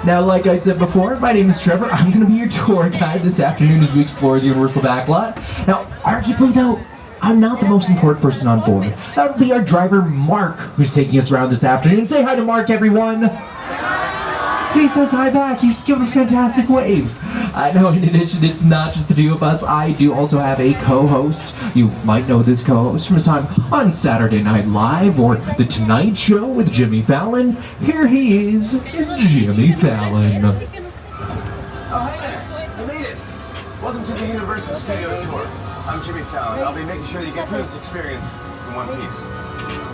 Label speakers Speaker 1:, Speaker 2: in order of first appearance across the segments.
Speaker 1: Now, like I said before, my name is Trevor. I'm going to be your tour guide this afternoon as we explore the Universal Backlot. Now, arguably though, I'm not the most important person on board. That would be our driver, Mark, who's taking us around this afternoon. Say hi to Mark, everyone! He says hi back. He's giving a fantastic wave. I know, in addition, it's not just the two of us. I do also have a co-host. You might know this co-host from his time on Saturday Night Live or The Tonight Show with Jimmy Fallon. Here he is, Jimmy Fallon.
Speaker 2: Oh, hey there. You made it. Welcome to the Universal Studio Tour. I'm Jimmy Fallon. I'll be making sure that you get through this experience in one piece.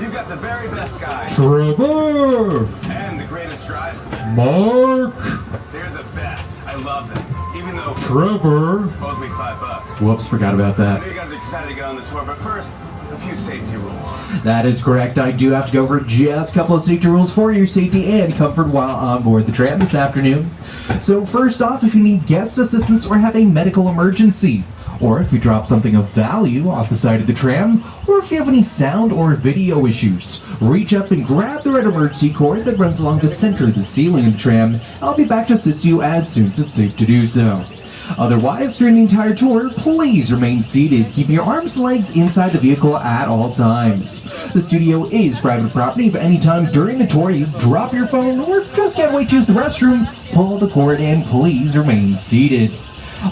Speaker 2: You've got the very best guy.
Speaker 1: Trevor!
Speaker 2: And the greatest driver.
Speaker 1: Mark!
Speaker 2: They're the best. I love them. Even though
Speaker 1: Trevor!
Speaker 2: owes me $5.
Speaker 1: Whoops, forgot about that.
Speaker 2: I know you guys are excited to get on the tour, but first, a few safety rules.
Speaker 1: That is correct. I do have to go over just a couple of safety rules for your safety and comfort while on board the tram this afternoon. So first off, if you need guest assistance or have a medical emergency, or if you drop something of value off the side of the tram, or if you have any sound or video issues, reach up and grab the red emergency cord that runs along the center of the ceiling of the tram. I'll be back to assist you as soon as it's safe to do so. Otherwise, during the entire tour, please remain seated, keeping your arms and legs inside the vehicle at all times. The studio is private property. If any time during the tour you drop your phone or just can't wait to use the restroom, pull the cord and please remain seated.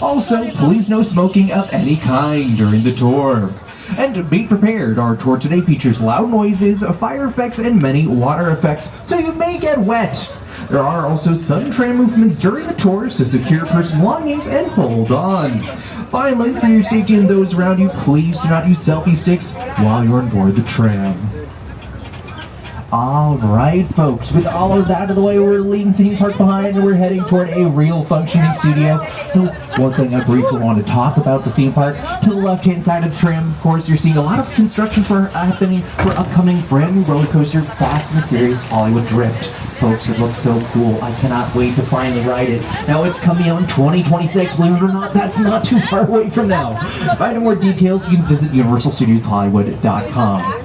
Speaker 1: Also, please no smoking of any kind during the tour. And be prepared, our tour today features loud noises, fire effects, and many water effects, so you may get wet. There are also sudden tram movements during the tour, so secure your personal belongings and hold on. Finally, for your safety and those around you, please do not use selfie sticks while you're on board the tram. Alright folks, with all of that out of the way, we're leaving the theme park behind and we're heading toward a real functioning studio. Though, one thing I briefly want to talk about the theme park, to the left hand side of the tram, of course, you're seeing a lot of construction happening for upcoming brand new roller coaster, Fast and Furious Hollywood Drift. Folks, it looks so cool. I cannot wait to finally ride it. Now it's coming out in 2026, believe it or not, that's not too far away from now. To find out more details, you can visit universalstudioshollywood.com.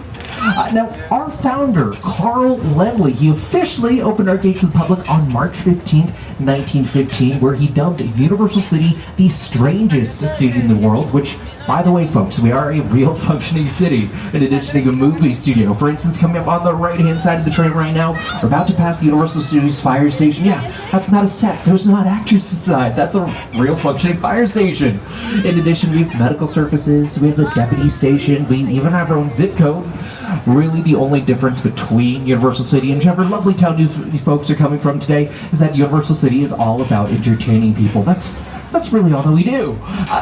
Speaker 1: Now, our founder, Carl Lemley, he officially opened our gates to the public on March 15th, 1915, where he dubbed Universal City the strangest city in the world, which, by the way, folks, we are a real functioning city, in addition to a movie studio. For instance, coming up on the right-hand side of the train right now, we're about to pass the Universal Studios fire station. Yeah, that's not a set. Those are not actors inside. That's a real functioning fire station. In addition, we have medical services, we have a deputy station, we even have our own zip code. Really, the only difference between Universal City and whichever lovely town you folks are coming from today is that Universal City is all about entertaining people. That's really all that we do.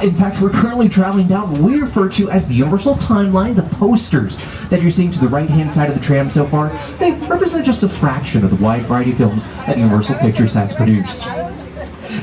Speaker 1: In fact, we're currently traveling down what we refer to as the Universal Timeline. The posters that you're seeing to the right-hand side of the tram so far, they represent just a fraction of the wide variety of films that Universal Pictures has produced.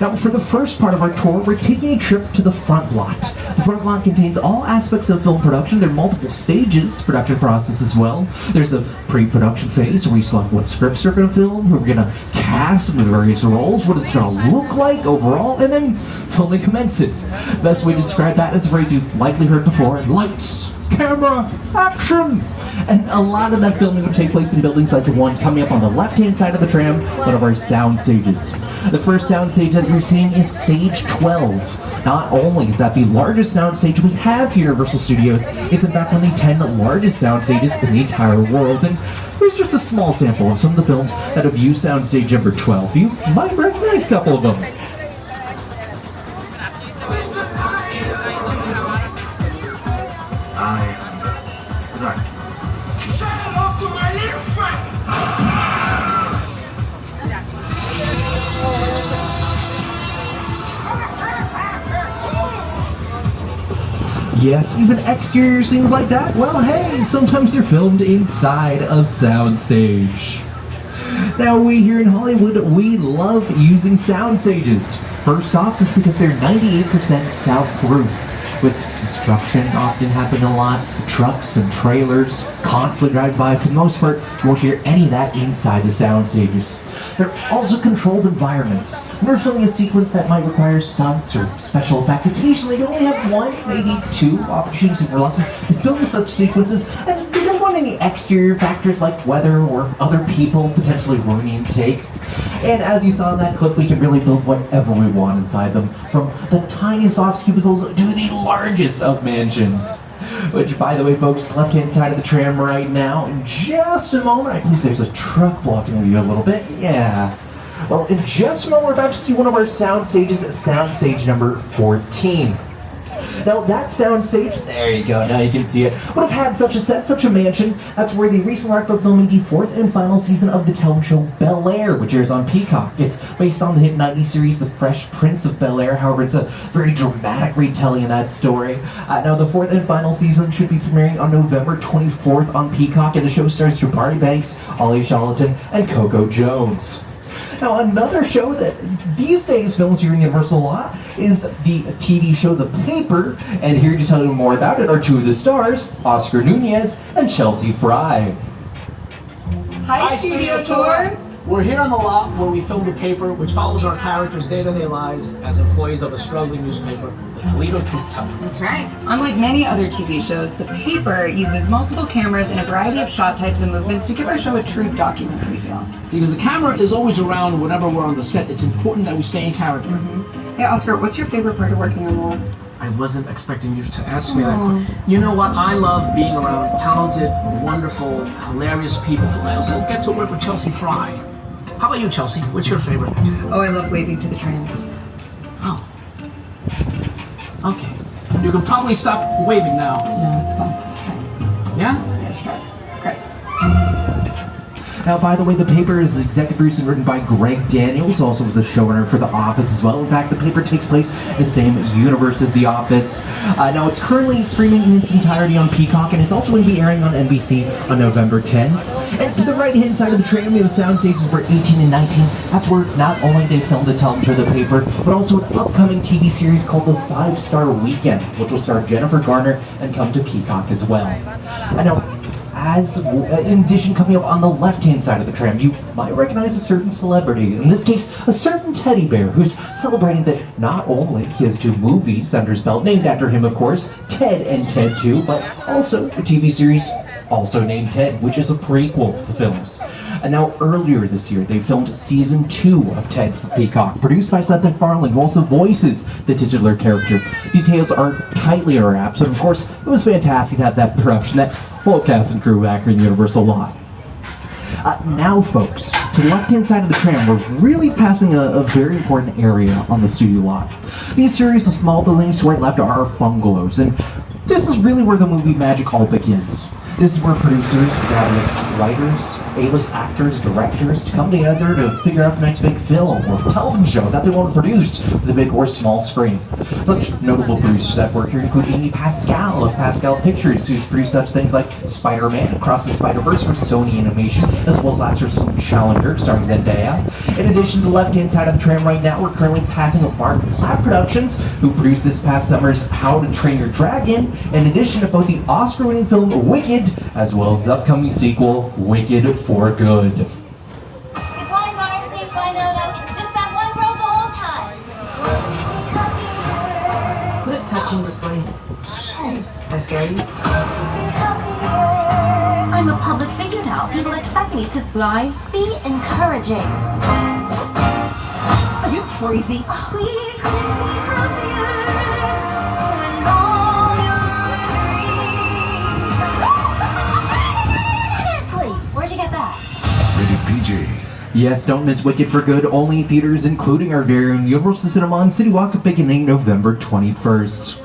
Speaker 1: Now, for the first part of our tour, we're taking a trip to the front lot. The front lot contains all aspects of film production. There are multiple stages, production process as well. There's the pre-production phase where we select what scripts are going to film, who we're going to cast in the various roles, what it's going to look like overall, and then filming commences. The best way to describe that is a phrase you've likely heard before: lights, camera, action! And a lot of that filming would take place in buildings like the one coming up on the left-hand side of the tram, one of our sound stages. The first sound stage that you're seeing is Stage 12. Not only is that the largest sound stage we have here at Universal Studios, it's in fact one of the 10 largest sound stages in the entire world. And here's just a small sample of some of the films that have used sound stage number 12. You might recognize a couple of them. Yes, even exterior scenes like that, well hey, sometimes they're filmed inside a soundstage. Now, we here in Hollywood, we love using sound stages. First off, it's because they're 98% soundproof, with construction often happening a lot, trucks and trailers constantly drive by. For the most part, you won't hear any of that inside the sound stages. They're also controlled environments. When we're filming a sequence that might require stunts or special effects, occasionally you only have one, maybe two opportunities if we're lucky to film such sequences, and you don't want and any exterior factors like weather or other people potentially ruining the take. And as you saw in that clip, we can really build whatever we want inside them, from the tiniest office cubicles to the largest of mansions. Which, by the way, folks, left-hand side of the tram right now, in just a moment, I believe there's a truck blocking the view a little bit, yeah. Well, in just a moment, we're about to see one of our sound stages, sound stage number 14. Now, that sound stage, there you go, now you can see it, would have had such a set, such a mansion. That's where they recently wrapped up filming the 4th and final season of the television show Bel-Air, which airs on Peacock. It's based on the hit 90s series The Fresh Prince of Bel-Air. However, it's a very dramatic retelling of that story. Now, the 4th and final season should be premiering on November 24th on Peacock, and the show stars Jabari Banks, Ollie Charlton, and Coco Jones. Now, another show that these days films here in Universal a lot is the TV show The Paper, and here to tell you more about it are two of the stars, Oscar Nunez and Chelsea Fry.
Speaker 3: Hi, Studio Tour!
Speaker 4: We're here on the lot where we filmed The Paper, which follows our characters' day-to-day lives as employees of a struggling newspaper, the Toledo Truth-Teller.
Speaker 3: That's right. Unlike many other TV shows, The Paper uses multiple cameras and a variety of shot types and movements to give our show a true documentary feel.
Speaker 4: Because the camera is always around whenever we're on the set, it's important that we stay in character.
Speaker 3: Mm-hmm. Hey, Oscar, what's your favorite part of working on the lot?
Speaker 4: I wasn't expecting you to ask me that question. You know what? I love being around talented, wonderful, hilarious people. I also get to work with Chelsea Fry. How about you, Chelsea? What's your favorite?
Speaker 3: Oh, I love waving to the trams.
Speaker 4: Oh. Okay. You can probably stop waving now.
Speaker 3: No, it's fine. Let's try it.
Speaker 4: Yeah?
Speaker 3: Yeah, let's try it. It's great.
Speaker 1: Now, by the way, The Paper is executive produced and written by Greg Daniels, who also was the showrunner for The Office as well. In fact, The Paper takes place in the same universe as The Office. Now, it's currently streaming in its entirety on Peacock, and it's also going to be airing on NBC on November 10th. And to the right-hand side of the tram, we have sound stages for 18 and 19. That's where not only they filmed the television show The Paper, but also an upcoming TV series called The 5-Star Weekend, which will star Jennifer Garner and come to Peacock as well. I know. In addition, coming up on the left-hand side of the tram, you might recognize a certain celebrity. In this case, a certain teddy bear who's celebrating that not only he has 2 movies under his belt, named after him, of course, Ted and Ted 2, but also a TV series also named Ted, which is a prequel to the films. And now, earlier this year, they filmed season 2 of Ted for Peacock, produced by Seth MacFarlane, who also voices the titular character. Details are tightly wrapped, but of course, it was fantastic to have that production, that whole cast and crew back here in Universal lot. Now, folks, to the left-hand side of the tram, we're really passing a very important area on the studio lot. These series of small buildings to right left are bungalows, and this is really where the movie magic all begins. This is where producers gather with writers, A-list actors, directors to come together to figure out the next big film or television show that they want to produce for the big or small screen. Such notable producers that work here include Amy Pascal of Pascal Pictures, who's produced such things like Spider-Man, Across the Spider-Verse for Sony Animation, as well as last year's film Challenger, starring Zendaya. In addition to the left-hand side of the tram right now, we're currently passing with Mark Platt Productions, who produced this past summer's How to Train Your Dragon, in addition to both the Oscar-winning film Wicked, as well as the upcoming sequel, Wicked for Good.
Speaker 5: Good morning, Martin. Please find out. It's just that one road the whole time.
Speaker 6: Put a touching display. Nice. I scare you?
Speaker 5: I'm a public figure now. People expect me to fly. Be encouraging.
Speaker 6: Are you crazy?
Speaker 5: We could be happier when all your dreams. Please, where'd you get that?
Speaker 7: Rated PG.
Speaker 1: Yes, don't miss Wicked for Good, only in theaters, including our very own Universal Cinema on City Walk, beginning November 21st.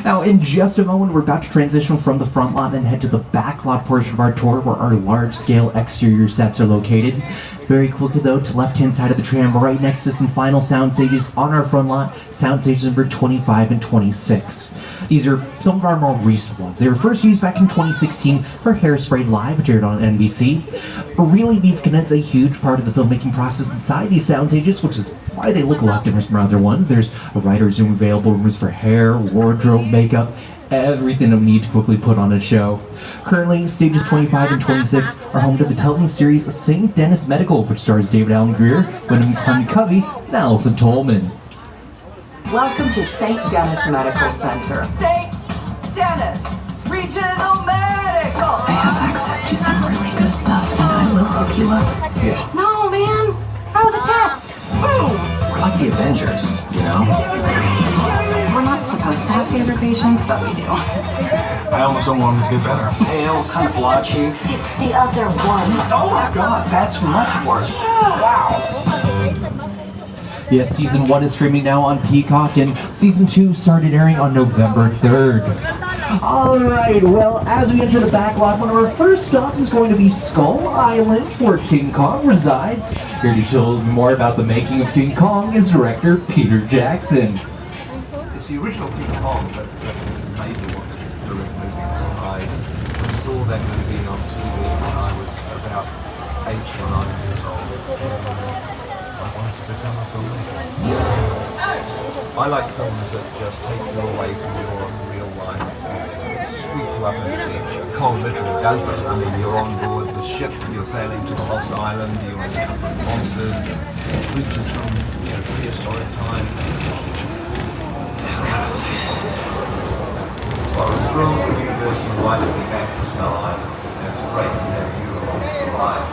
Speaker 1: Now, in just a moment, we're about to transition from the front lot and head to the back lot portion of our tour, where our large-scale exterior sets are located. Very quickly, though, to the left-hand side of the tram, right next to some final sound stages on our front lot, sound stages number 25 and 26. These are some of our more recent ones. They were first used back in 2016 for Hairspray Live, which aired on NBC. But really, we've condensed a huge part of the filmmaking process inside these sound stages, which is why they look a lot different from other ones. There's a writer's room, available rooms for hair, wardrobe, makeup, everything that we need to quickly put on a show. Currently, stages 25 and 26 are home to the television series St. Denis Medical, which stars David Allen Greer, Wyndham Covey, and Allison Tolman.
Speaker 6: Welcome to St. Denis Medical Center.
Speaker 8: St. Denis Regional Medical.
Speaker 6: I have
Speaker 3: access to some really good stuff, and I will hook you up.
Speaker 2: Yeah.
Speaker 6: No, man. That was a test.
Speaker 2: We're like the Avengers, you know?
Speaker 3: We're not supposed to have favorite patients, but we do.
Speaker 7: I almost don't want him to get better.
Speaker 2: Pale, kind of blotchy.
Speaker 6: It's the other one.
Speaker 2: Oh my god, that's much worse. Wow.
Speaker 1: Yes, season 1 is streaming now on Peacock, and season 2 started airing on November 3rd. Alright, well, as we enter the backlot, one of our first stops is going to be Skull Island, where King Kong resides. Here to tell you more about the making of King Kong is director Peter Jackson.
Speaker 8: It's the original King Kong that made me want to direct movies. I saw that movie on TV when I was about 8 or 9 years old. I wanted to become a filmmaker. I like films that just take you away from your real life and sweep you up in the future. Kong literally does that. I mean, you're on board the ship, you're sailing to the Lost Island, you're encountering monsters and creatures from prehistoric times. So I was thrilled when Universal invited me back to Skull Island. And it's great to have you along for the ride.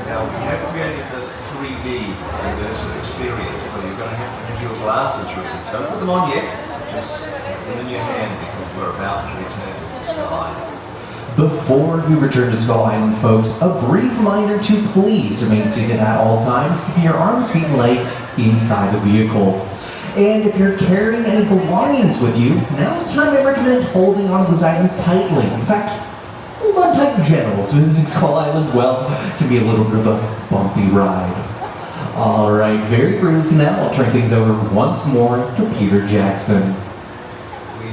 Speaker 8: Now, we have created this 3D immersive experience, so you're going to have your glasses ready. Don't put them on yet, just put them in your hand because we're about to return to Skull Island.
Speaker 1: Before we return to Skull Island, folks, a brief reminder to please remain seated at all times, keeping your arms, feet, and legs inside the vehicle. And if you're carrying any belongings with you, now's the time I recommend holding onto those items tightly. In fact, hold on tight in general, so visiting Skull Island, well, can be a little bit of a bumpy ride. Alright, very brief now, I'll turn things over once more to Peter Jackson.
Speaker 8: We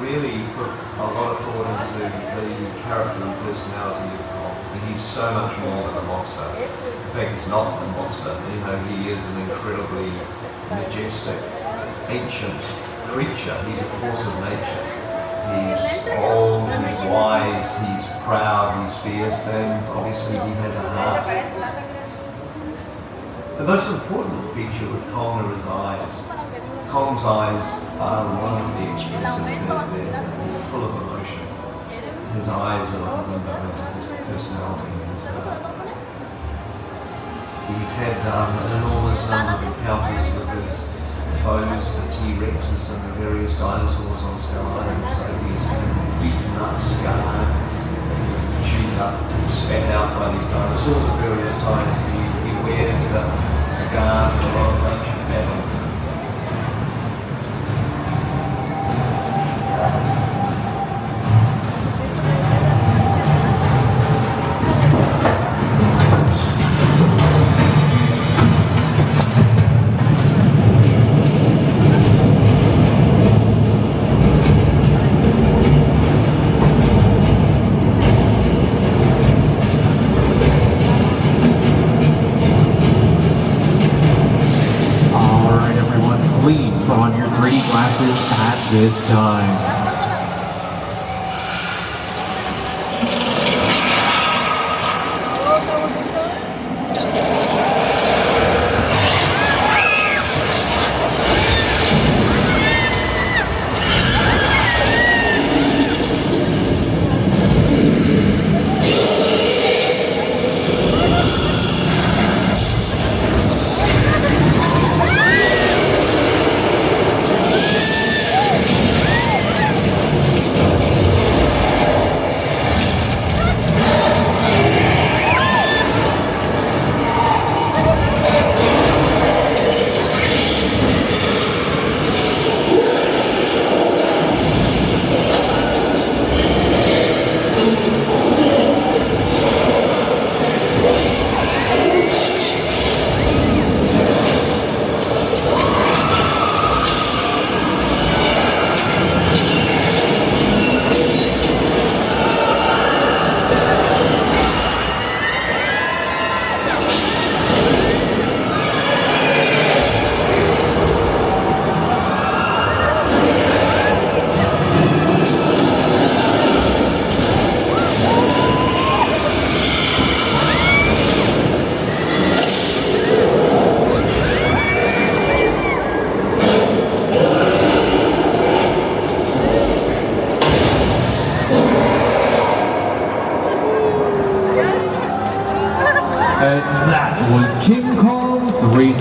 Speaker 8: really put a lot of thought into the character and personality of Kong. He's so much more than a monster. In fact, he's not a monster. He is an incredibly majestic, ancient creature. He's a force of nature. He's old, he's wise, he's proud, he's fierce, and obviously he has a heart. The most important feature with Kong are his eyes. Kong's eyes are wonderfully expressive. They're full of emotion. His eyes are a window into his personality and his heart. He's had an enormous number of encounters with his foes, the T-Rexes and the various dinosaurs on Skull Island, so he's beaten up, scarred, chewed up, spat out by these dinosaurs at various times. He wears the scars of a lot of ancient battles.
Speaker 1: Please put on your 3D glasses at this time.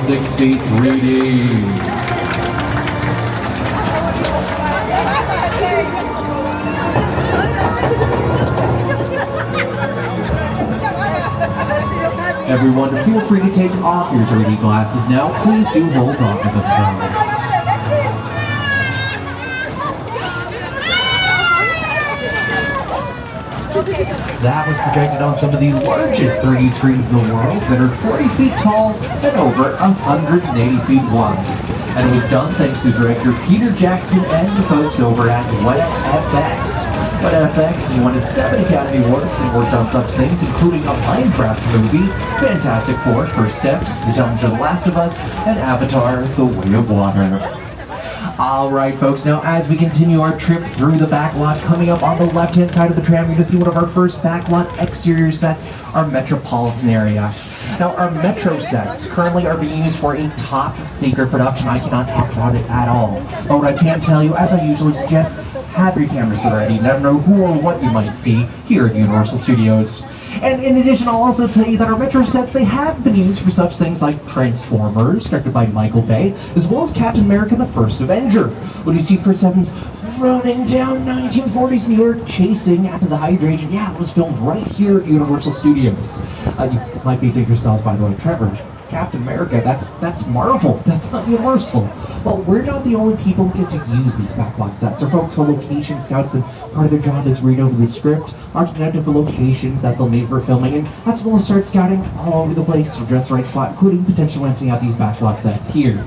Speaker 1: 360 3D. Everyone, feel free to take off your 3D glasses now. Please do hold on to them though. That was projected on some of the largest 3D screens in the world that are 40 feet tall and over 180 feet wide. And it was done thanks to director Peter Jackson and the folks over at WetFX. WetFX won 7 Academy Awards and worked on such things including a Minecraft movie, Fantastic Four, First Steps, The Challenge of The Last of Us, and Avatar, The Way of Water. Alright folks, now as we continue our trip through the backlot, coming up on the left-hand side of the tram, you're going to see one of our first backlot exterior sets, our metropolitan area. Now our metro sets currently are being used for a top secret production. I cannot talk about it at all. But what I can tell you, as I usually suggest, have your cameras ready. Never know who or what you might see here at Universal Studios. And in addition, I'll also tell you that our metro sets, they have been used for such things like Transformers, directed by Michael Bay, as well as Captain America: The First Avenger. When you see Chris Evans running down 1940s New York, chasing after the hydration, yeah, that was filmed right here at Universal Studios. You might be thinking yourselves, by the way, Trevor, Captain America, that's Marvel, that's not Universal. Well, we're not the only people who get to use these backlot sets. Our folks are location scouts, and part of their job is read over the script, marking out different locations that they'll need for filming, and that's when they'll start scouting all over the place for just the right spot, including potentially renting out these backlot sets here.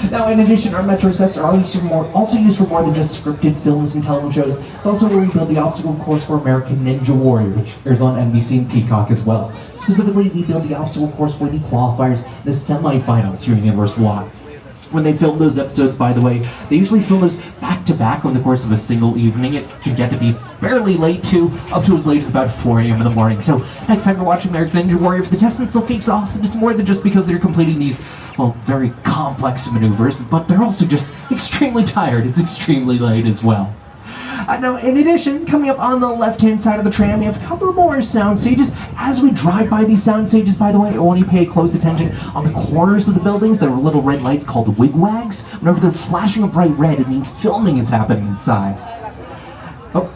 Speaker 1: Now, in addition, our metro sets are also used for more than just scripted films and television shows. It's also where we build the obstacle course for American Ninja Warrior, which airs on NBC and Peacock as well. Specifically, we build the obstacle course for the qualifiers, the semifinals here in Universal Live. When they film those episodes, by the way, they usually film those back-to-back over the course of a single evening. It can get to be fairly late too, up to as late as about 4 a.m. in the morning. So next time you're watching American Ninja Warrior, if the test and still be exhausted, it's more than just because they're completing these, well, very complex maneuvers, but they're also just extremely tired. It's extremely late as well. Now, in addition, coming up on the left-hand side of the tram, we have a couple of more sound stages. As we drive by these sound stages, by the way, I want you to pay close attention. On the corners of the buildings, there are little red lights called wigwags. Whenever they're flashing a bright red, it means filming is happening inside. Oh.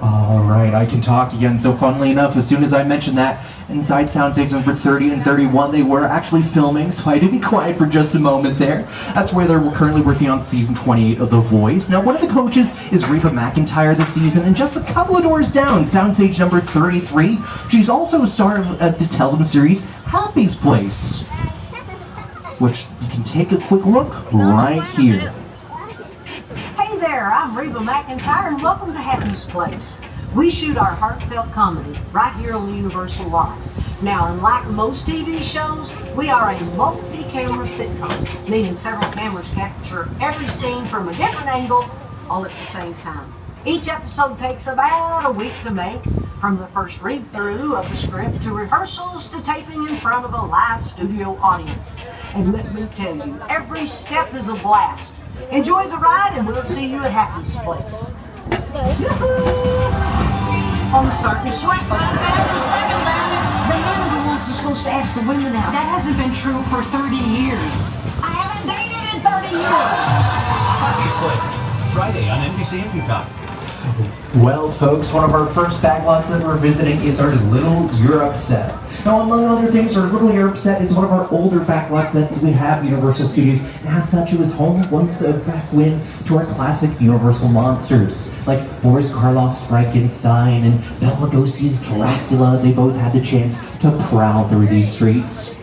Speaker 1: Alright, I can talk again. So funnily enough, as soon as I mentioned that, inside soundstage number 30 and 31, they were actually filming, so I had to be quiet for just a moment there. That's where they're currently working on season 28 of The Voice. Now, one of the coaches is Reba McEntire this season, and just a couple of doors down, soundstage number 33, she's also a star of the television series Happy's Place, which you can take a quick look right here.
Speaker 9: Hey there, I'm Reba McEntire, and welcome to Happy's Place. We shoot our heartfelt comedy right here on the Universal Lot. Now, unlike most TV shows, we are a multi-camera sitcom, meaning several cameras capture every scene from a different angle, all at the same time. Each episode takes about a week to make, from the first read-through of the script to rehearsals to taping in front of a live studio audience. And let me tell you, every step is a blast. Enjoy the ride, and we'll see you at Happy's Place. I'm starting to sweat. The men are the ones that's supposed to ask the women out. That hasn't been true for 30 years. I haven't dated in 30 years.
Speaker 10: Happy's Place, Friday on NBC and Peacock.
Speaker 1: Well, folks, one of our first backlots that we're visiting is our Little Europe set. Now, among other things, our Little Europe set is one of our older backlot sets that we have at Universal Studios, and as such, it was home once back when to our classic Universal monsters, like Boris Karloff's Frankenstein and Bela Lugosi's Dracula. They both had the chance to prowl through these streets.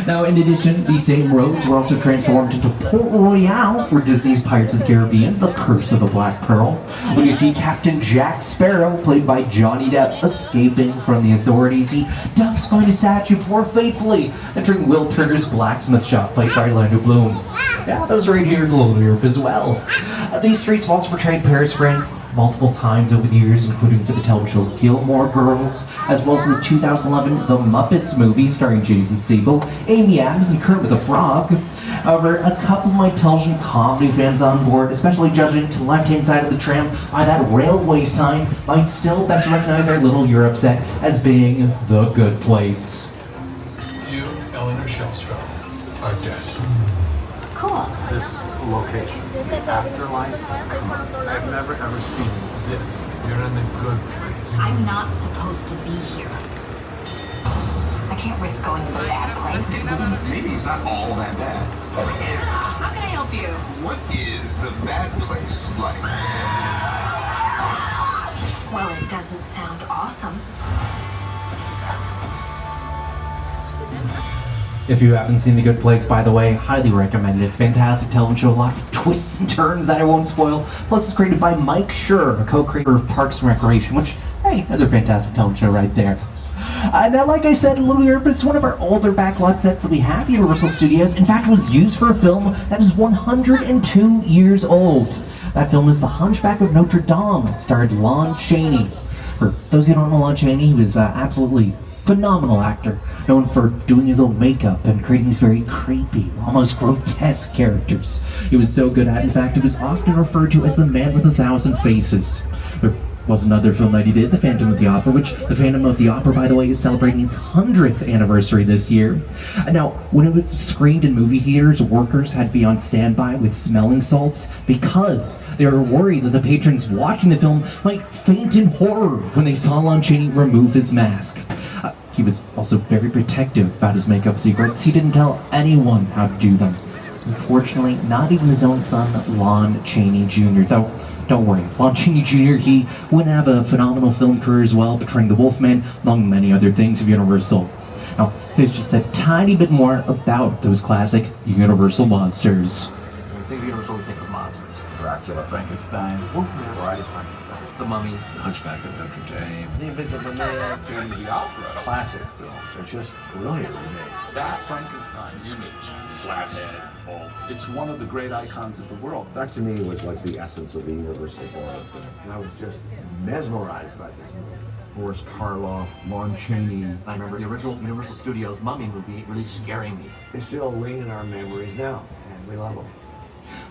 Speaker 1: Now, in addition, these same roads were also transformed into Port Royale for Disney's Pirates of the Caribbean, The Curse of the Black Pearl, when you see Captain Jack Sparrow, played by Johnny Depp, escaping from the authorities. He ducks behind a statue before fatefully entering Will Turner's blacksmith shop, played by Orlando Bloom. Yeah, those right here in Little Europe as well. These streets have also portrayed Paris, France multiple times over the years, including for the television show Gilmore Girls, as well as the 2011 The Muppets movie starring Jason Segel, Amy Adams, and Kermit the Frog. However, a couple of my television comedy fans on board, especially judging to the left-hand side of the tram by that railway sign, might still best recognize our Little Europe set as being The Good Place.
Speaker 7: You, Eleanor Shellstrom, are dead.
Speaker 5: Cool.
Speaker 8: This location, the afterlife, come on. I've never ever seen this.
Speaker 7: You're in the good place.
Speaker 6: I'm not supposed to be here. I can't risk going to the bad place.
Speaker 7: Maybe it's not all that bad.
Speaker 6: How can I help you?
Speaker 7: What is the bad place like?
Speaker 6: Well, it doesn't sound awesome.
Speaker 1: If you haven't seen The Good Place, by the way, highly recommend it. Fantastic television show, a lot of twists and turns that I won't spoil. Plus, it's created by Mike Schur, a co-creator of Parks and Recreation, which, hey, another fantastic television show right there. Now, like I said, Little Europe, it's one of our older backlot sets that we have at Universal Studios. In fact, it was used for a film that is 102 years old. That film is The Hunchback of Notre Dame. It starred Lon Chaney. For those who don't know Lon Chaney, he was absolutely phenomenal actor, known for doing his own makeup and creating these very creepy, almost grotesque characters. He was so good at, in fact, he was often referred to as the man with 1,000 faces. There was another film that he did, The Phantom of the Opera, which The Phantom of the Opera, by the way, is celebrating its 100th anniversary this year. Now, when it was screened in movie theaters, workers had to be on standby with smelling salts because they were worried that the patrons watching the film might faint in horror when they saw Lon Chaney remove his mask. He was also very protective about his makeup secrets. He didn't tell anyone how to do them. Unfortunately, not even his own son, Lon Chaney Jr. Though, don't worry, Lon Chaney Jr., he would have a phenomenal film career as well, portraying the Wolfman, among many other things of Universal. Now, here's just a tiny bit more about those classic Universal monsters.
Speaker 11: When you think of Universal, we think of monsters.
Speaker 7: Dracula, Frankenstein,
Speaker 11: Bride of Frankenstein. The Mummy.
Speaker 7: The Hunchback of Notre Dame,
Speaker 11: The Invisible Man.
Speaker 7: Phantom of the Opera.
Speaker 11: Classic films. They're just brilliantly made.
Speaker 7: That Frankenstein image, flathead, bolt. It's one of the great icons of the world.
Speaker 12: That to me was like the essence of the Universal horror film.
Speaker 11: And I was just mesmerized by this movie.
Speaker 12: Boris Karloff, Lon Chaney.
Speaker 11: I remember the original Universal Studios Mummy movie really scaring me.
Speaker 8: They still ring in our memories now, and we love them.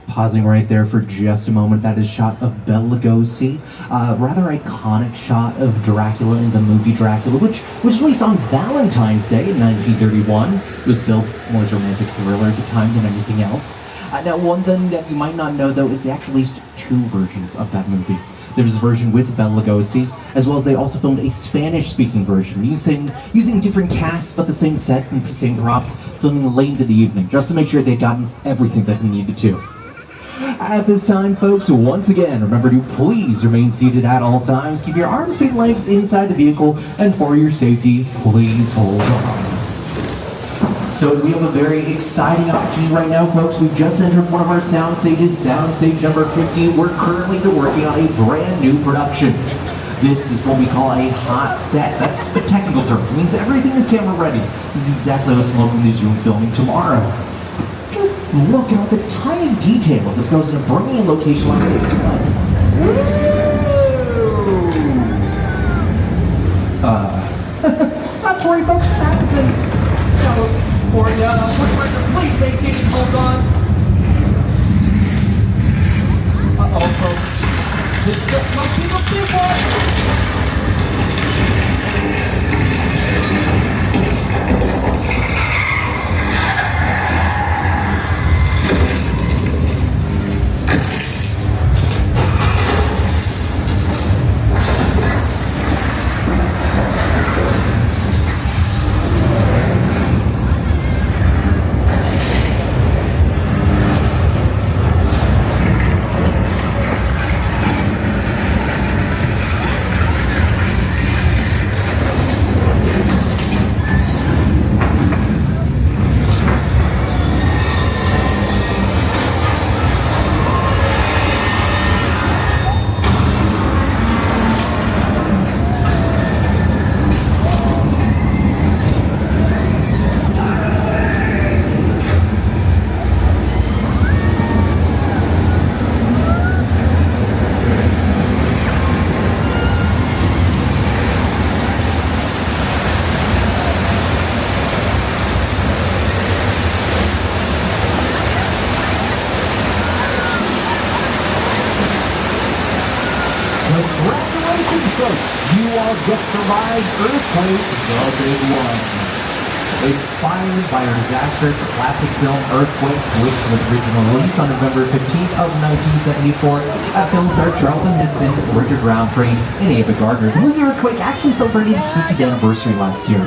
Speaker 1: Pausing right there for just a moment, that is a shot of Bela Lugosi, a rather iconic shot of Dracula in the movie Dracula, which was released on Valentine's Day in 1931. It was billed more as a romantic thriller at the time than anything else. Now, one thing that you might not know, though, is they actually released two versions of that movie. There's a version with Bela Lugosi, as well as they also filmed a Spanish-speaking version, using different casts but the same sets and same props, filming late into the evening, just to make sure they'd gotten everything that they needed to. At this time, folks, once again, remember to please remain seated at all times, keep your arms, feet, and legs inside the vehicle, and for your safety, please hold on. So we have a very exciting opportunity right now, folks. We've just entered one of our sound stages, sound stage number 50. We're currently working on a brand new production. This is what we call a hot set. That's the technical term. It means everything is camera ready. This is exactly what's local newsroom filming tomorrow. Just look at all the tiny details that goes into bringing a location like this to life. Not to worry, folks. What happens in California? Please make safety hold on. Uh-oh, folks. This just must be the big one. folks, you all just survived Earthquake, the big one. Inspired by a disaster classic film Earthquake, which was originally released on November 15th of 1974. That film starred Charlton Heston, Richard Roundtree, and Ava Gardner. The movie Earthquake actually celebrated its 50th anniversary last year.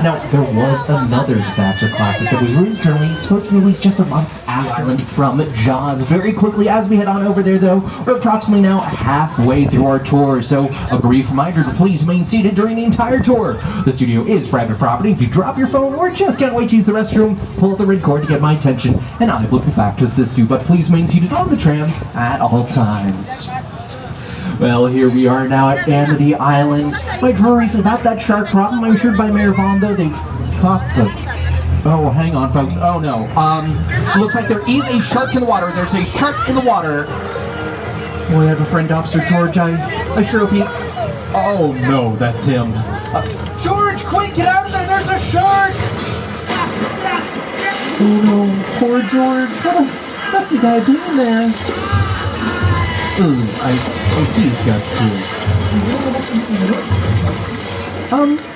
Speaker 1: Now, there was another disaster classic that was originally supposed to be released just a month after from Jaws. Very quickly, as we head on over there, though, we're approximately now halfway through our tour, so a brief reminder to please remain seated during the entire tour. The studio is private property. If you drop your phone or just can't wait to use the restroom, pull out the red cord to get my attention, and I will be back to assist you, but please remain seated on the tram at all times. Well, here we are now at Amity Island. My worries about that shark problem. I'm assured by Mayor Vaughn, though, they've caught the... Oh, hang on, folks. Oh, no. Looks like there is a shark in the water. There's a shark in the water. Boy, I have a friend, Officer George. I sure hope he... Oh, no, that's him. George, quick, get out of there. There's a shark! Oh, no. Poor George. What's the guy doing there? Ooh, I see his guts too.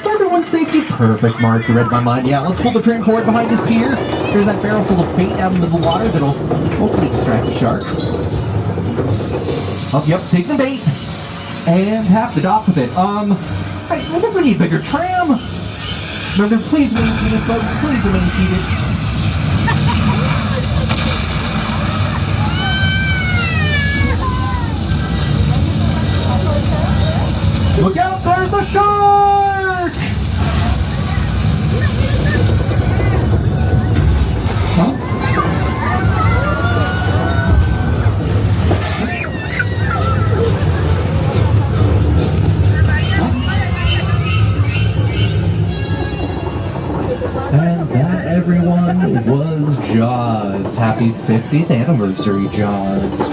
Speaker 1: For everyone's safety, perfect, Mark. You read my mind. Yeah, let's pull the train forward behind this pier. There's that barrel full of bait out into the water that'll hopefully distract the shark. Oh, yep, save the bait. And have the dock with it. I think we need a bigger tram. Remember, please remain seated, folks. Please remain seated. Look out, there's the shark! Huh? And that, everyone, was Jaws. Happy 50th anniversary, Jaws.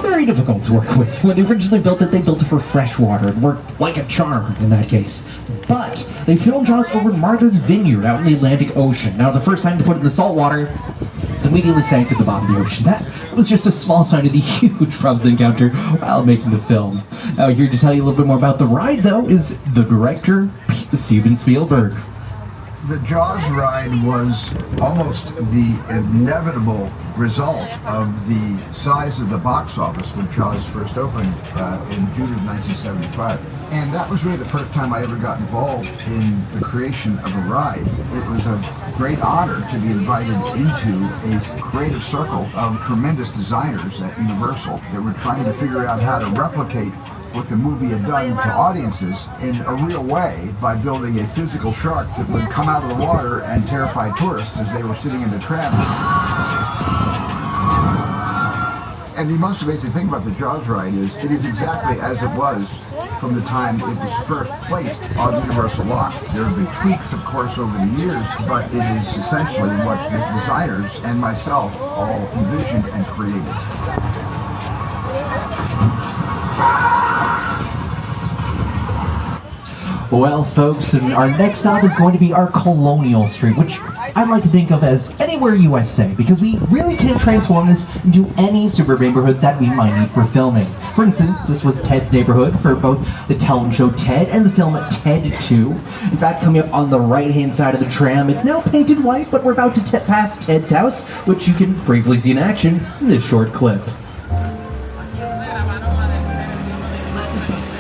Speaker 1: Very difficult to work with. When they originally built it, they built it for freshwater. It worked like a charm in that case. But they filmed Jaws over in Martha's Vineyard out in the Atlantic Ocean. Now, the first time to put it in the saltwater, immediately sank to the bottom of the ocean. That was just a small sign of the huge problems they encountered while making the film. Now, here to tell you a little bit more about the ride, though, is the director, Steven Spielberg.
Speaker 12: The Jaws ride was almost the inevitable result of the size of the box office when Jaws first opened in June of 1975. And that was really the first time I ever got involved in the creation of a ride. It was a great honor to be invited into a creative circle of tremendous designers at Universal that were trying to figure out how to replicate what the movie had done to audiences in a real way by building a physical shark that would come out of the water and terrify tourists as they were sitting in the tram. And the most amazing thing about the Jaws ride is it is exactly as it was from the time it was first placed on Universal Lot. There have been tweaks, of course, over the years, but it is essentially what the designers and myself all envisioned and created.
Speaker 1: Well, folks, and our next stop is going to be our Colonial Street, which I like to think of as anywhere USA, because we really can transform this into any suburban neighborhood that we might need for filming. For instance, this was Ted's neighborhood for both the television show Ted and the film Ted 2. In fact, coming up on the right-hand side of the tram, it's now painted white, but we're about to pass Ted's house, which you can briefly see in action in this short clip.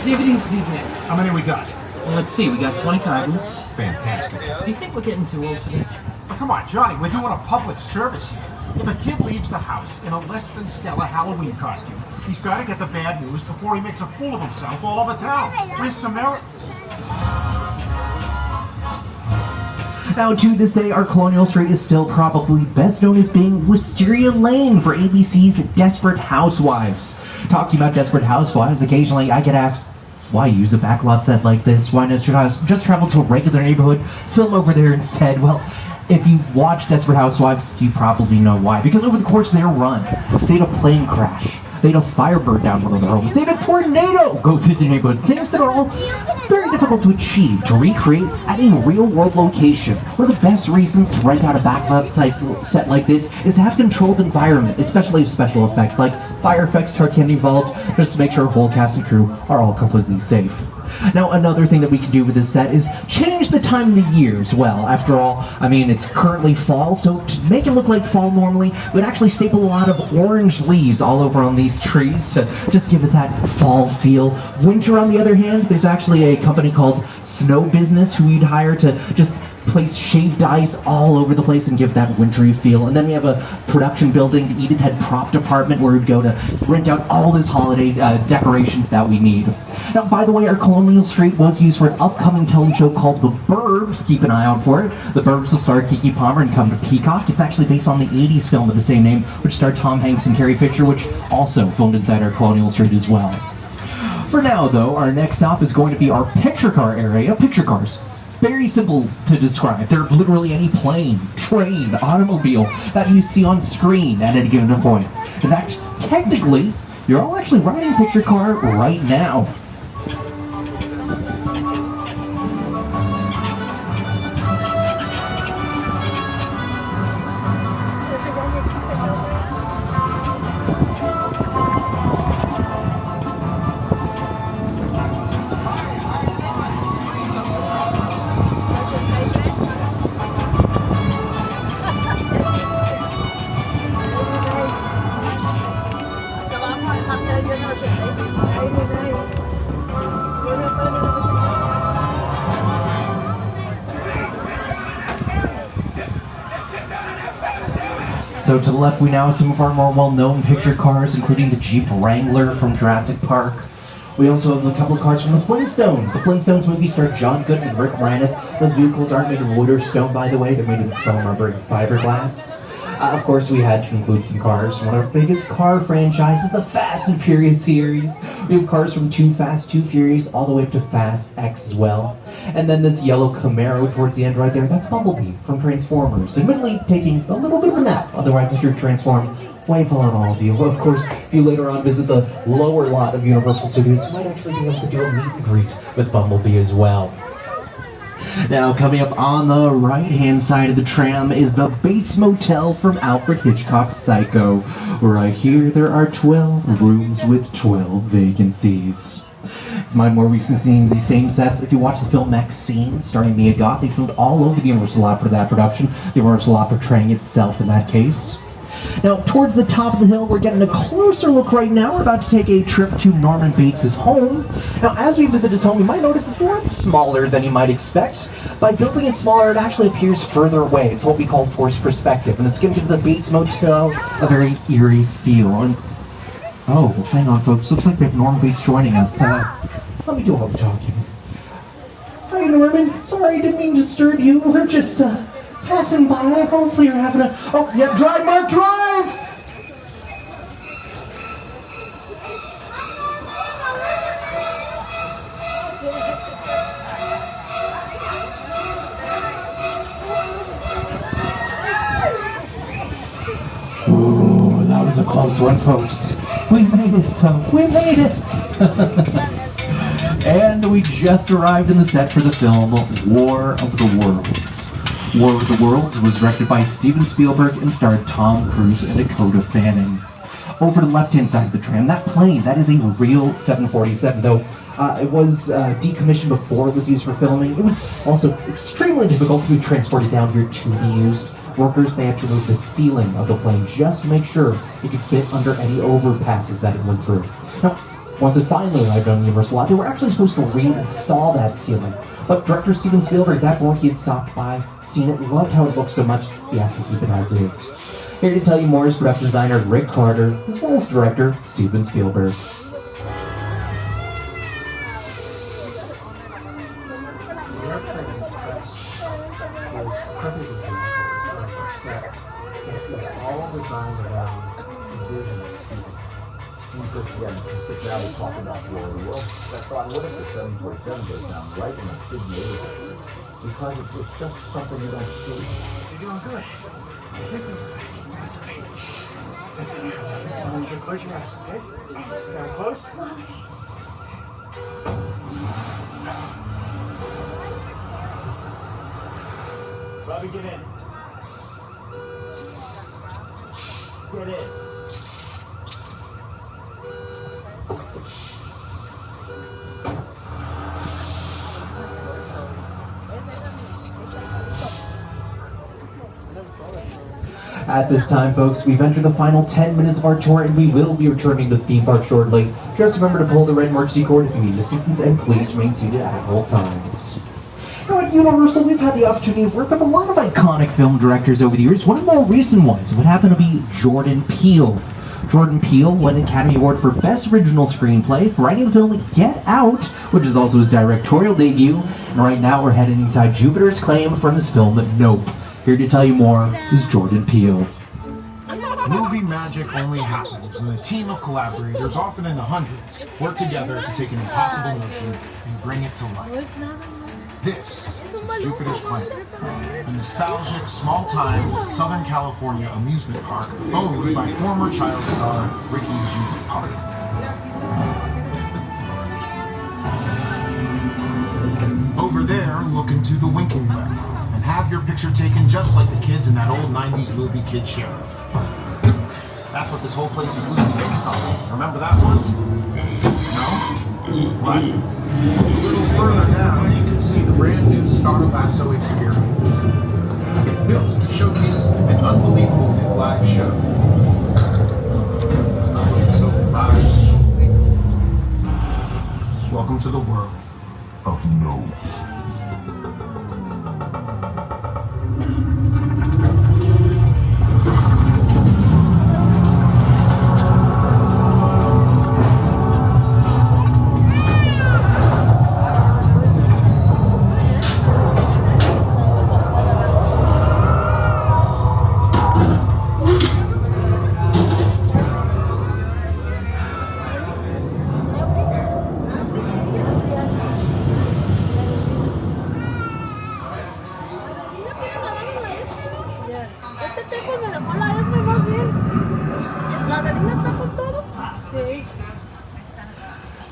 Speaker 10: DVD's begin. How many we got?
Speaker 4: Well, let's see, we got 20 cartons.
Speaker 10: Fantastic.
Speaker 4: Do you think we're getting too old for this?
Speaker 10: Oh, come on, Johnny, we're doing a public service here. If a kid leaves the house in a less than stellar Halloween costume, he's got to get the bad news before he makes a fool of himself all over town. We're Samaritans.
Speaker 1: Now, to this day, our Colonial Street is still probably best known as being Wisteria Lane for ABC's Desperate Housewives. Talking about Desperate Housewives, occasionally I get asked, why use a backlot set like this? Why not just travel to a regular neighborhood, film over there instead? Well, if you've watched Desperate Housewives, you probably know why. Because over the course of their run, they had a plane crash. They had a fire burn down one of their homes. They had a tornado go through the neighborhood. Things that are all very difficult to achieve, to recreate at a real-world location. One of the best reasons to rent out a backlot set like this is to have controlled environment, especially with special effects like fire effects start getting involved, just to make sure whole cast and crew are all completely safe. Now, another thing that we can do with this set is change the time of the year as well. After all, I mean, it's currently fall, so to make it look like fall normally, we'd actually staple a lot of orange leaves all over on these trees to just give it that fall feel. Winter, on the other hand, there's actually a company called Snow Business who we'd hire to just place shaved ice all over the place and give that wintry feel. And then we have a production building, the Edith Head prop department, where we'd go to rent out all those holiday decorations that we need. Now, by the way, our Colonial Street was used for an upcoming television show called The Burbs. Keep an eye out for it. The Burbs will star Keke Palmer and come to Peacock. It's actually based on the 80s film of the same name, which starred Tom Hanks and Carrie Fisher, which also filmed inside our Colonial Street as well. For now, though, our next stop is going to be our picture car area. Picture cars. Very simple to describe. They're literally any plane, train, automobile that you see on screen at any given point. In fact, technically, you're all actually riding a picture car right now. So to the left, we now have some of our more well-known picture cars, including the Jeep Wrangler from Jurassic Park. We also have a couple of cars from the Flintstones. The Flintstones movie starred John Good and Rick Moranis. Those vehicles aren't made of wood or stone, by the way. They're made of foam, rubber, and fiberglass. Of course, we had to include some cars from one of our biggest car franchises, the Fast and Furious series. We have cars from Too Fast, Too Furious, all the way up to Fast X as well. And then this yellow Camaro towards the end right there, that's Bumblebee from Transformers. Admittedly, taking a little bit of a nap on the ride to Transform. Wayful on all of you. Of course, if you later on visit the lower lot of Universal Studios, you might actually be able to do a meet and greet with Bumblebee as well. Now, coming up on the right-hand side of the tram is the Bates Motel from Alfred Hitchcock's Psycho. Right here, there are 12 rooms with 12 vacancies. My more recent seeing these same sets, if you watch the film Maxine, starring Mia Goth, they filmed all over the Universal lot for that production, the Universal lot portraying itself in that case. Now, towards the top of the hill, we're getting a closer look right now. We're about to take a trip to Norman Bates' home. Now, as we visit his home, you might notice it's a lot smaller than you might expect. By building it smaller, it actually appears further away. It's what we call forced perspective, and it's going to give the Bates Motel a very eerie feel. And, oh, well, hang on, folks. Looks like we have Norman Bates joining us. Let me do all the talking. Hi, Norman. Sorry, didn't mean to disturb you. We're just, passing by. Hopefully you're having a... Oh, yeah, drive, Mark, drive! Ooh, that was a close one, folks. We made it, though. We made it! And we just arrived in the set for the film War of the Worlds. War of the Worlds was directed by Steven Spielberg and starred Tom Cruise and Dakota Fanning. Over to the left-hand side of the tram, that plane, that is a real 747, though it was decommissioned before it was used for filming. It was also extremely difficult to be transported down here to be used. Workers, they had to remove the ceiling of the plane just to make sure it could fit under any overpasses that it went through. Now, once it finally arrived on Universal lot, they were actually supposed to reinstall that ceiling. But director Steven Spielberg, at that point, he had stopped by, seen it, loved how it looked so much, he asked to keep it as is. Here to tell you more is production designer Rick Carter, as well as director Steven Spielberg.
Speaker 10: Designed around the vision of Steven. He said, to sit down and talk about the War of the World. I thought, what if the 747 goes down right in a big neighborhood? Because it's just something you don't see.
Speaker 13: You're doing good. You're doing good. Listen here. Listen, close your eyes, okay? Stand close. Bobby, get in. Get in.
Speaker 1: At this time, folks, we've entered the final 10 minutes of our tour, and we will be returning to the theme park shortly. Just remember to pull the red emergency cord if you need assistance, and please remain seated at all times. Now at Universal, we've had the opportunity to work with a lot of iconic film directors over the years. One of the more recent ones would happen to be Jordan Peele. Jordan Peele won an Academy Award for Best Original Screenplay for writing the film Get Out, which is also his directorial debut. And right now we're heading inside Jupiter's claim from his film Nope. Here to tell you more is Jordan Peele.
Speaker 14: Movie magic only happens when a team of collaborators, often in the hundreds, work together to take an impossible mission and bring it to life. This is Jupiter's Claim, a nostalgic, small-time Southern California amusement park owned by former child star Ricky Jr. Park. Over there, look into the winking web and have your picture taken just like the kids in that old 90s movie Kid Sheriff. That's what this whole place is loosely based on. Remember that one? No? What? A little further down, you can see the brand new Star Lasso experience. Built to showcase an unbelievable new live show. It's not looking so goodbye. Welcome to the world of no.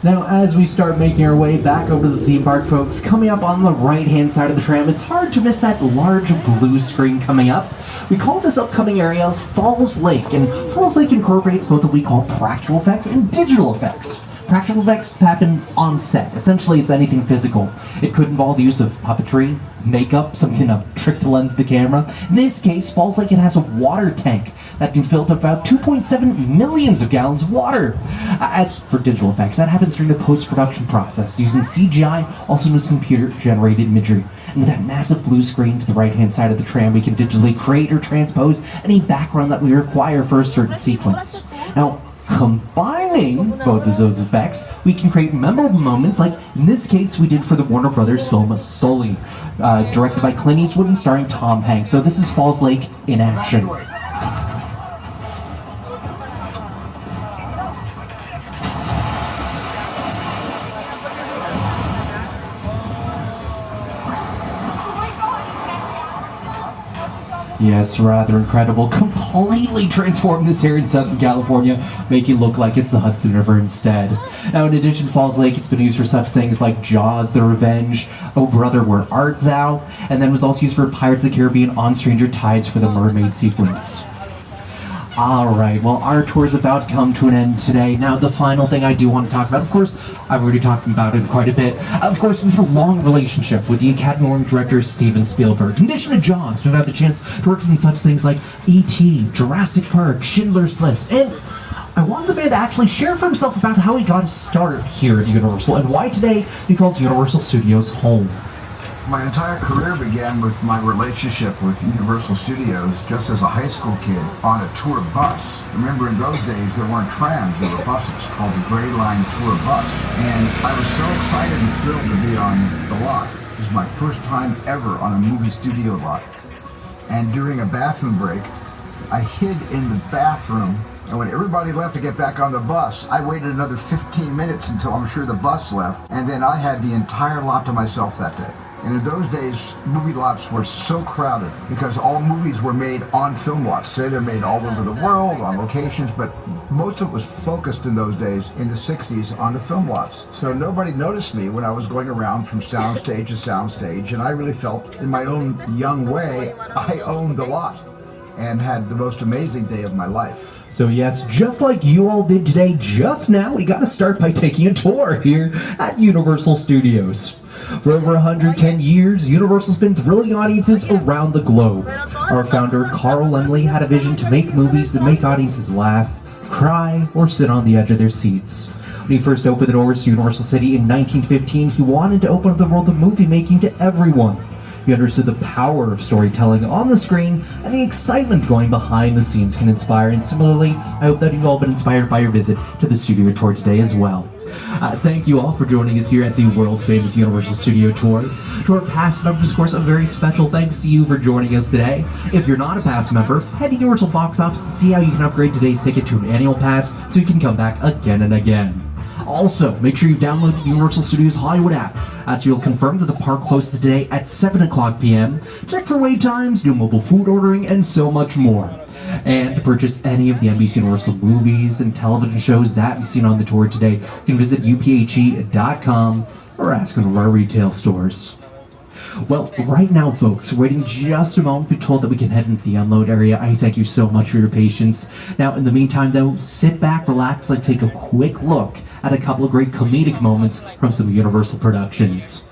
Speaker 1: Now, as we start making our way back over to the theme park, folks, coming up on the right-hand side of the tram, it's hard to miss that large blue screen coming up. We call this upcoming area Falls Lake, and Falls Lake incorporates both what we call practical effects and digital effects. Practical effects happen on set. Essentially, it's anything physical. It could involve the use of puppetry, makeup, some kind of trick to lens the camera. In this case, Falls Lake, it has a water tank that can fill up about 2.7 millions of gallons of water. As for digital effects, that happens during the post-production process using CGI, also known as computer-generated imagery. And with that massive blue screen to the right-hand side of the tram, we can digitally create or transpose any background that we require for a certain sequence. Now, combining both of those effects, we can create memorable moments like, in this case, we did for the Warner Brothers film Sully, directed by Clint Eastwood and starring Tom Hanks. So this is Falls Lake in action. Yes, rather incredible. Completely transformed this here in Southern California, make you look like it's the Hudson River instead. Now, in addition to Falls Lake, it's been used for such things like Jaws, The Revenge, Oh Brother, Where Art Thou? And then was also used for Pirates of the Caribbean on Stranger Tides for the mermaid sequence. Alright, well, our tour is about to come to an end today. Now, the final thing I do want to talk about, of course, I've already talked about it quite a bit. Of course, we have a long relationship with the Academy Award director Steven Spielberg. In addition to Jaws, we've had the chance to work on such things like E.T., Jurassic Park, Schindler's List, and I wanted the man to actually share for himself about how he got his start here at Universal and why today he calls Universal Studios home.
Speaker 12: My entire career began with my relationship with Universal Studios just as a high school kid on a tour bus. Remember, in those days there weren't trams, there were buses called the Gray Line Tour Bus. And I was so excited and thrilled to be on the lot. It was my first time ever on a movie studio lot. And during a bathroom break, I hid in the bathroom, and when everybody left to get back on the bus, I waited another 15 minutes until I'm sure the bus left, and then I had the entire lot to myself that day. And in those days, movie lots were so crowded because all movies were made on film lots. Today they're made all over the world, on locations, but most of it was focused in those days, in the 60s, on the film lots. So nobody noticed me when I was going around from soundstage to soundstage, and I really felt, in my own young way, I owned the lot and had the most amazing day of my life.
Speaker 1: So yes, just like you all did today, just now, we got to start by taking a tour here at Universal Studios. For over 110 years, Universal's been thrilling audiences around the globe. Our founder, Carl Laemmle, had a vision to make movies that make audiences laugh, cry, or sit on the edge of their seats. When he first opened the doors to Universal City in 1915, he wanted to open up the world of movie making to everyone. He understood the power of storytelling on the screen and the excitement going behind the scenes can inspire. And similarly, I hope that you've all been inspired by your visit to the studio tour today as well. Thank you all for joining us here at the world-famous Universal Studio Tour. To our past members, of course, a very special thanks to you for joining us today. If you're not a past member, head to Universal Box Office to see how you can upgrade today's ticket to an annual pass so you can come back again and again. Also, make sure you download the Universal Studios Hollywood app. That's where you'll confirm that the park closes today at 7 o'clock p.m. Check for wait times, do mobile food ordering, and so much more. And to purchase any of the NBC Universal movies and television shows that you've seen on the tour today, you can visit uphe.com or ask one of our retail stores. Well, right now, folks, we're waiting just a moment to be told that we can head into the unload area. I thank you so much for your patience. Now, in the meantime, though, sit back, relax, and take a quick look at a couple of great comedic moments from some Universal productions.